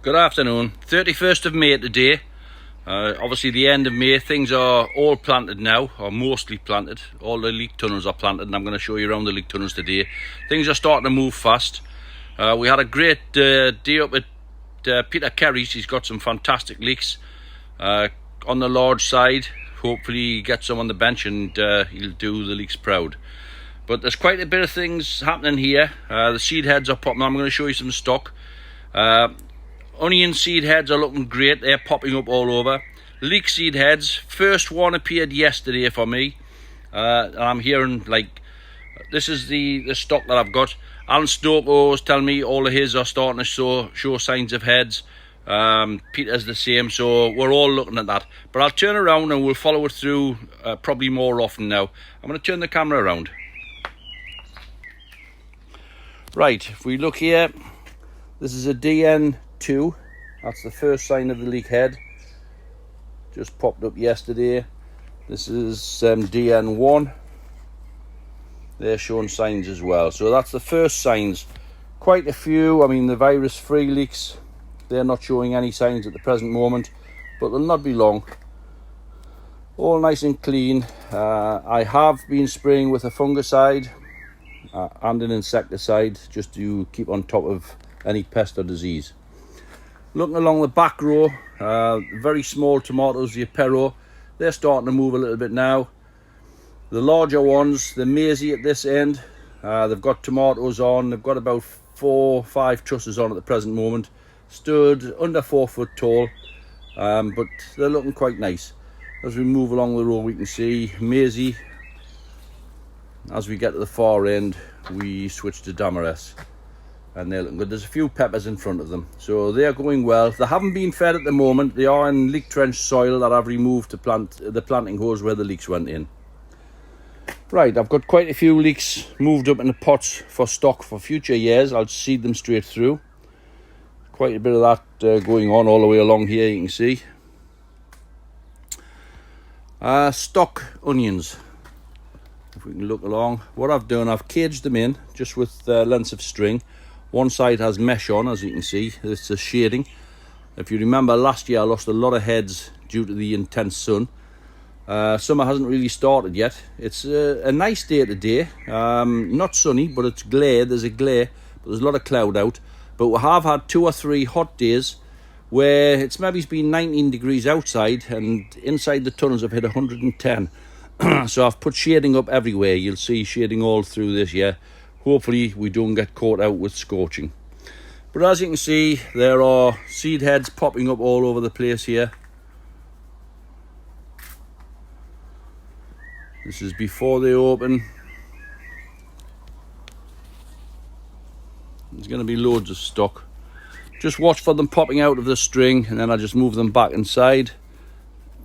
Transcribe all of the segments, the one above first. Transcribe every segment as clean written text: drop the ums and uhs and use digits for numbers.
Good afternoon. 31st of May today. Obviously the end of May. Things are all planted now, or mostly planted. All the leek tunnels are planted, and I'm going to show you around the leek tunnels today. Things are starting to move fast. We had a great day up at Peter Kerry's. He's got some fantastic leeks on the large side. Hopefully he gets some on the bench and he'll do the leeks proud. But there's quite a bit of things happening here. The seed heads are popping. I'm going to show you some stock. Onion seed heads are looking great. They're popping up all over. Leek seed heads, first one appeared yesterday for me. And I'm hearing, like, this is the stock that I've got. Alan Stoko was telling me all of his are starting to show signs of heads. Peter's the same, so we're all looking at that. But I'll turn around and we'll follow it through probably more often now. I'm going to turn the camera around. Right, if we look here, this is a DN2. That's the first sign of the leek head. Just popped up yesterday. This is DN1. They're showing signs as well. So that's the first signs. Quite a few. I mean, the virus-free leeks, they're not showing any signs at the present moment, but they'll not be long. All nice and clean. I have been spraying with a fungicide and an insecticide just to keep on top of any pest or disease. Looking along the back row, very small tomatoes, the Apero, they're starting to move a little bit now. The larger ones, the Maisie at this end, they've got tomatoes on. They've got about 4 or 5 trusses on at the present moment. Stood under 4 foot tall, but they're looking quite nice. As we move along the row, we can see Maisie. As we get to the far end, we switch to Damaris, and they're looking good. There's a few peppers in front of them, so they are going well. They haven't been fed at the moment. They are in leek trench soil that I've removed to plant the planting hose where the leeks went in. Right, I've got quite a few leeks moved up in the pots for stock for future years. I'll seed them straight through. Quite a bit of that going on all the way along here, you can see. Stock onions. If we can look along, what I've done, I've caged them in just with lengths of string. One side has mesh on, as you can see. It's a shading. If you remember, last year I lost a lot of heads due to the intense sun. Summer hasn't really started yet. It's a nice day today. Not sunny, but it's glare. There's a glare, but there's a lot of cloud out. But we have had 2 or 3 hot days where it's maybe been 19 degrees outside, and inside the tunnels I've hit 110. So I've put shading up everywhere. You'll see shading all through this year. Hopefully we don't get caught out with scorching. But as you can see, there are seed heads popping up all over the place here. This is before they open. There's going to be loads of stock. Just watch for them popping out of the string, and then I just move them back inside.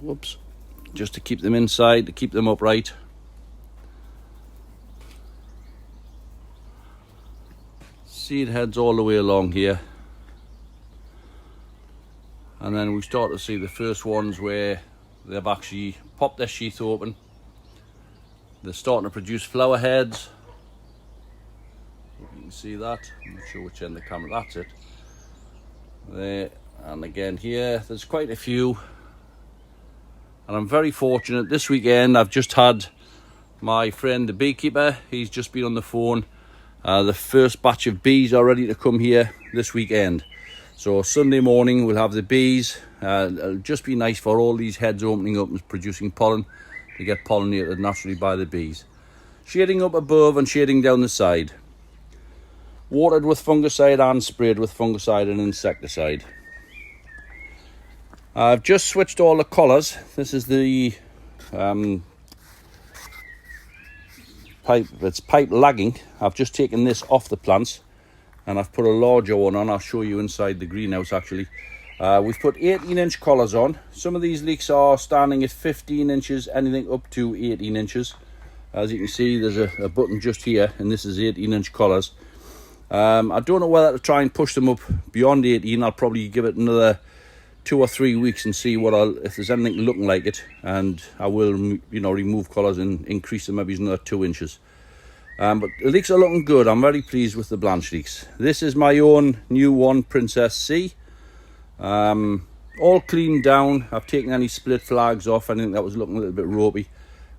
Whoops. Just to keep them inside, to keep them upright. Seed heads all the way along here. And then we start to see the first ones where they've actually popped their sheath open. They're starting to produce flower heads. You can see that. I'm not sure which end of the camera, that's it. There, and again here, there's quite a few. And I'm very fortunate. This weekend I've just had my friend the beekeeper. He's just been on the phone. The first batch of bees are ready to come here this weekend. So Sunday morning we'll have the bees. It'll just be nice for all these heads opening up and producing pollen to get pollinated naturally by the bees. Shading up above and shading down the side. Watered with fungicide and sprayed with fungicide and insecticide. I've just switched all the collars. This is the pipe. It's pipe lagging. I've just taken this off the plants and I've put a larger one on. I'll show you inside the greenhouse actually. We've put 18-inch collars on. Some of these leeks are standing at 15 inches, anything up to 18 inches. As you can see, there's a button just here, and this is 18-inch collars. I don't know whether to try and push them up beyond 18. I'll probably give it another 2 or 3 weeks and see if there's anything looking like it, and I will, remove collars and increase them maybe another 2 inches. But the leeks are looking good. I'm very pleased with the Blanche leeks. This is my own new one, Princess C. All cleaned down. I've taken any split flags off. I think that was looking a little bit ropey,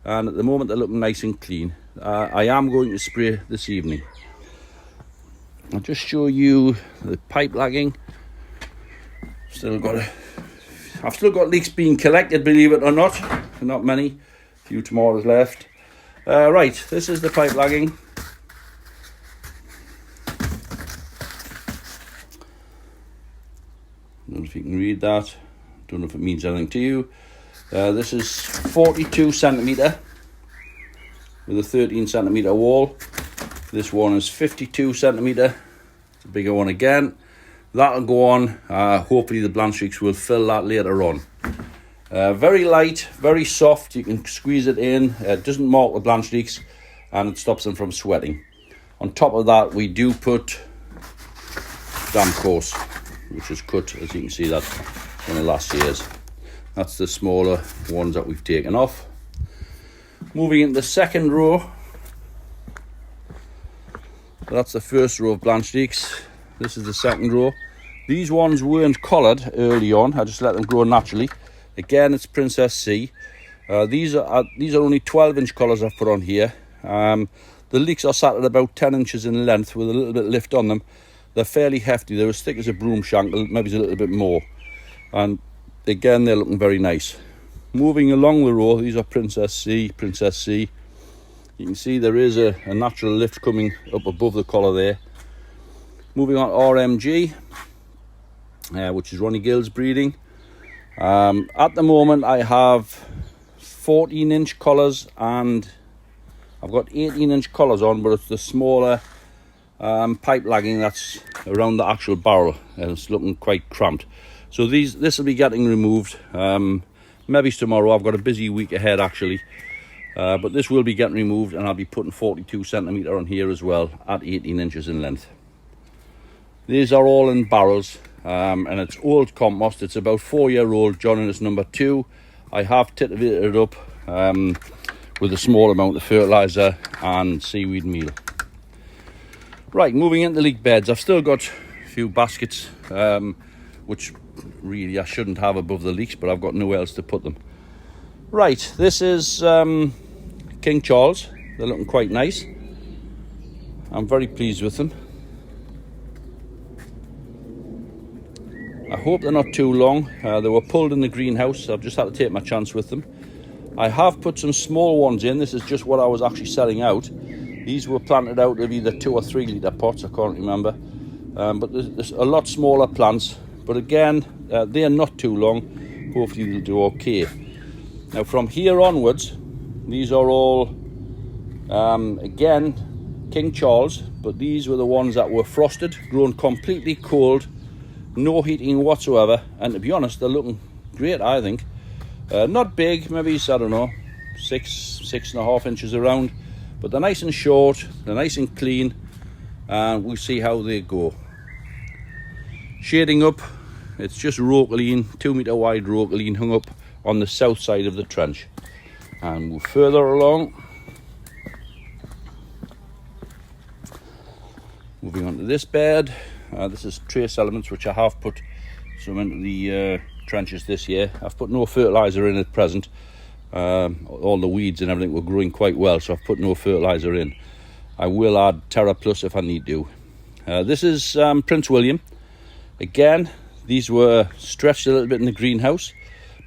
and at the moment they're looking nice and clean. I am going to spray this evening. I'll just show you the pipe lagging. I've still got leeks being collected, believe it or not. Not many, a few tomatoes left. Right, this is the pipe lagging. I don't know if you can read that. Don't know if it means anything to you. This is 42 centimetre with a 13 centimetre wall. This one is 52 centimetre. It's a bigger one again. That'll go on. Hopefully the blanch streaks will fill that later on. Very light, very soft. You can squeeze it in. It doesn't mark the blanch streaks, and it stops them from sweating. On top of that, we do put damp course, which is cut, as you can see, that one of last year's. That's the smaller ones that we've taken off. Moving into the second row. That's the first row of blanch streaks. This is the second row. These ones weren't collared early on. I just let them grow naturally. Again, it's Princess C. These are only 12-inch collars I've put on here. The leeks are sat at about 10 inches in length with a little bit of lift on them. They're fairly hefty. They're as thick as a broom shank, maybe a little bit more. And again, they're looking very nice. Moving along the row, these are Princess C, Princess C. You can see there is a natural lift coming up above the collar there. Moving on to RMG, which is Ronnie Gill's breeding. At the moment, I have 14-inch collars, and I've got 18-inch collars on, but it's the smaller pipe lagging that's around the actual barrel, and it's looking quite cramped. So this will be getting removed. Maybe tomorrow. I've got a busy week ahead actually, but this will be getting removed, and I'll be putting 42 centimetre on here as well at 18 inches in length. These are all in barrels, and it's old compost. It's about 4-year-old John Innes number 2. I have titivated it up with a small amount of fertiliser and seaweed meal. Right, moving into leek beds. I've still got a few baskets, which really I shouldn't have above the leeks, but I've got nowhere else to put them. Right, this is King Charles. They're looking quite nice. I'm very pleased with them. I hope they're not too long. They were pulled in the greenhouse, so I've just had to take my chance with them. I have put some small ones in. This is just what I was actually selling out. These were planted out of either 2 or 3 litre pots, I can't remember. But there's a lot smaller plants. But again, they are not too long. Hopefully they'll do okay. Now from here onwards, these are all, again, King Charles. But these were the ones that were frosted, grown completely cold, no heating whatsoever. And to be honest, they're looking great, I think. Not big, maybe, I don't know, 6.5 inches around. But they're nice and short, they're nice and clean, and we'll see how they go. Shading up, it's just rocaline, 2 metre wide rocaline hung up on the south side of the trench. And move further along. Moving on to this bed. This is trace elements, which I have put some into the trenches this year. I've put no fertiliser in at present. All the weeds and everything were growing quite well, so I've put no fertiliser in. I will add Terra Plus if I need to. This is Prince William. Again, these were stretched a little bit in the greenhouse,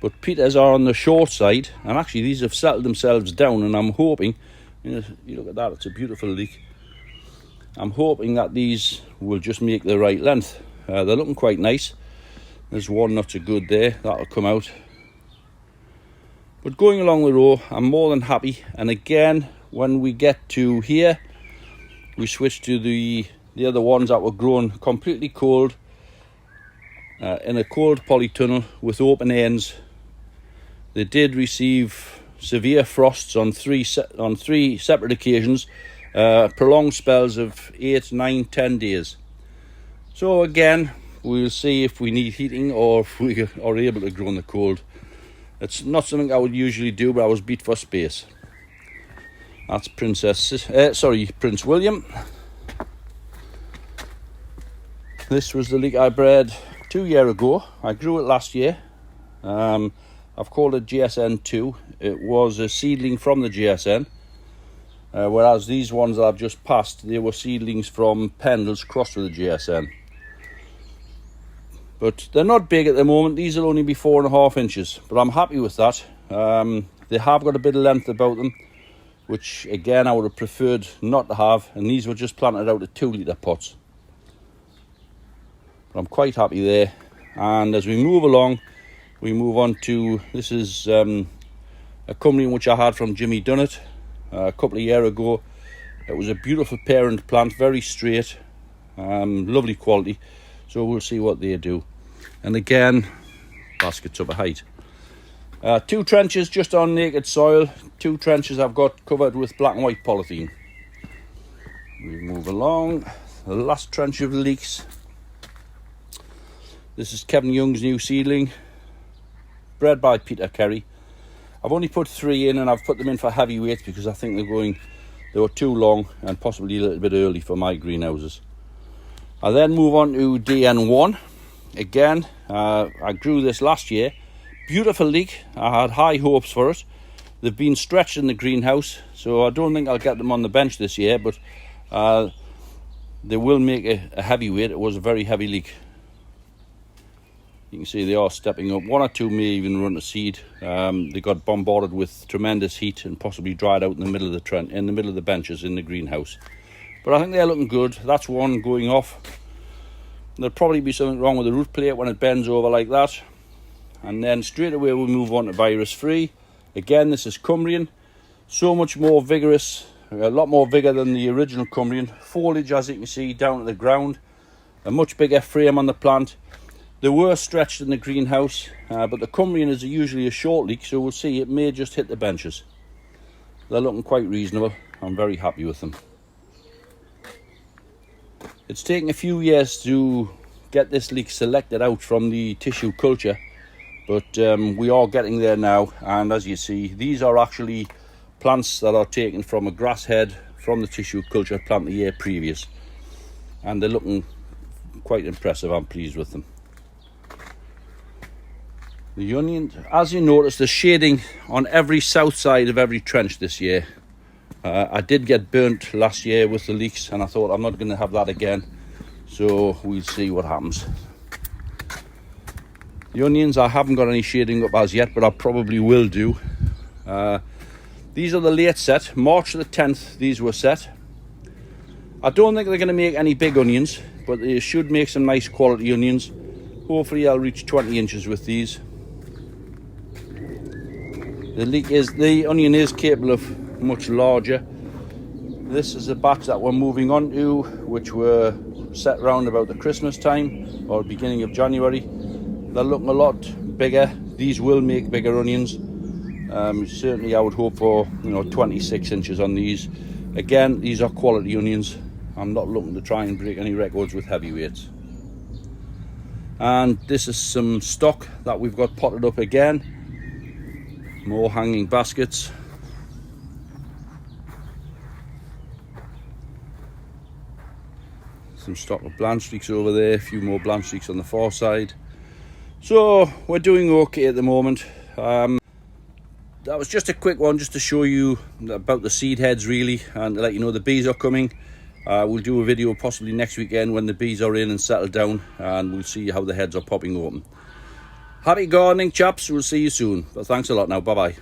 but Peters are on the short side, and actually these have settled themselves down, and I'm hoping, you look at that, it's a beautiful leek. I'm hoping that these will just make the right length. They're looking quite nice. There's one not so good there, that'll come out. But going along the row, I'm more than happy. And again, when we get to here, we switch to the other ones that were grown completely cold, in a cold polytunnel with open ends. They did receive severe frosts on three separate occasions, prolonged spells of 8, 9, 10 days. So again, we'll see if we need heating or if we are able to grow in the cold. It's not something I would usually do, but I was beat for space. That's Prince William. This was the leek I bred 2 years ago. I grew it last year. I've called it GSN2. It was a seedling from the GSN, whereas these ones that I've just passed, they were seedlings from Pendles crossed with the GSN. But they're not big at the moment. These will only be 4.5 inches, but I'm happy with that. They have got a bit of length about them, which again I would have preferred not to have, and these were just planted out of 2-litre pots. But I'm quite happy there. And as we move along, we move on to, this is a Cumbrian which I had from Jimmy Dunnett a couple of years ago. It was a beautiful parent plant, very straight, lovely quality. So we'll see what they do. And again, baskets up a height. 2 trenches just on naked soil. 2 trenches I've got covered with black and white polythene. We move along. The last trench of leeks. This is Kevin Young's new seedling, bred by Peter Kerry. I've only put 3 in, and I've put them in for heavyweights because I think they were too long and possibly a little bit early for my greenhouses. I then move on to DN1. Again, I grew this last year. Beautiful leek. I had high hopes for it. They've been stretched in the greenhouse, so I don't think I'll get them on the bench this year, but they will make a heavyweight. It was a very heavy leek. You can see they are stepping up. 1 or 2 may even run to seed. They got bombarded with tremendous heat and possibly dried out in the middle of the benches in the greenhouse. But I think they're looking good. That's one going off. There'll probably be something wrong with the root plate when it bends over like that. And then straight away we'll move on to virus free. Again, this is Cumbrian. So much more vigorous, a lot more vigor than the original Cumbrian. Foliage, as you can see, down to the ground. A much bigger frame on the plant. They were stretched in the greenhouse, but the Cumbrian is usually a short leek, so we'll see, it may just hit the benches. They're looking quite reasonable. I'm very happy with them. It's taken a few years to get this leek selected out from the tissue culture, but we are getting there now. And as you see, these are actually plants that are taken from a grass head from the tissue culture plant the year previous, and they're looking quite impressive. I'm pleased with them. The onions, as you notice, the shading on every south side of every trench this year. I did get burnt last year with the leeks, and I thought I'm not going to have that again, so we'll see what happens. The onions, I haven't got any shading up as yet, but I probably will do. These are the late set, March the 10th these were set. I don't think they're going to make any big onions, but they should make some nice quality onions. Hopefully I'll reach 20 inches with these. The onion is capable of much larger. This is a batch that we're moving on to, which were set around about the Christmas time or beginning of January. They're looking a lot bigger. These will make bigger onions. Certainly I would hope for 26 inches on these. Again, these are quality onions. I'm not looking to try and break any records with heavyweights. And this is some stock that we've got potted up again. More hanging baskets. Some stock of blanch streaks over there, a few more blanch streaks on the far side. So we're doing okay at the moment. That was just a quick one just to show you about the seed heads really, and to let you know the bees are coming. We'll do a video possibly next weekend when the bees are in and settled down, and we'll see how the heads are popping open. Happy gardening, chaps. We'll see you soon. But thanks a lot now. Bye-bye.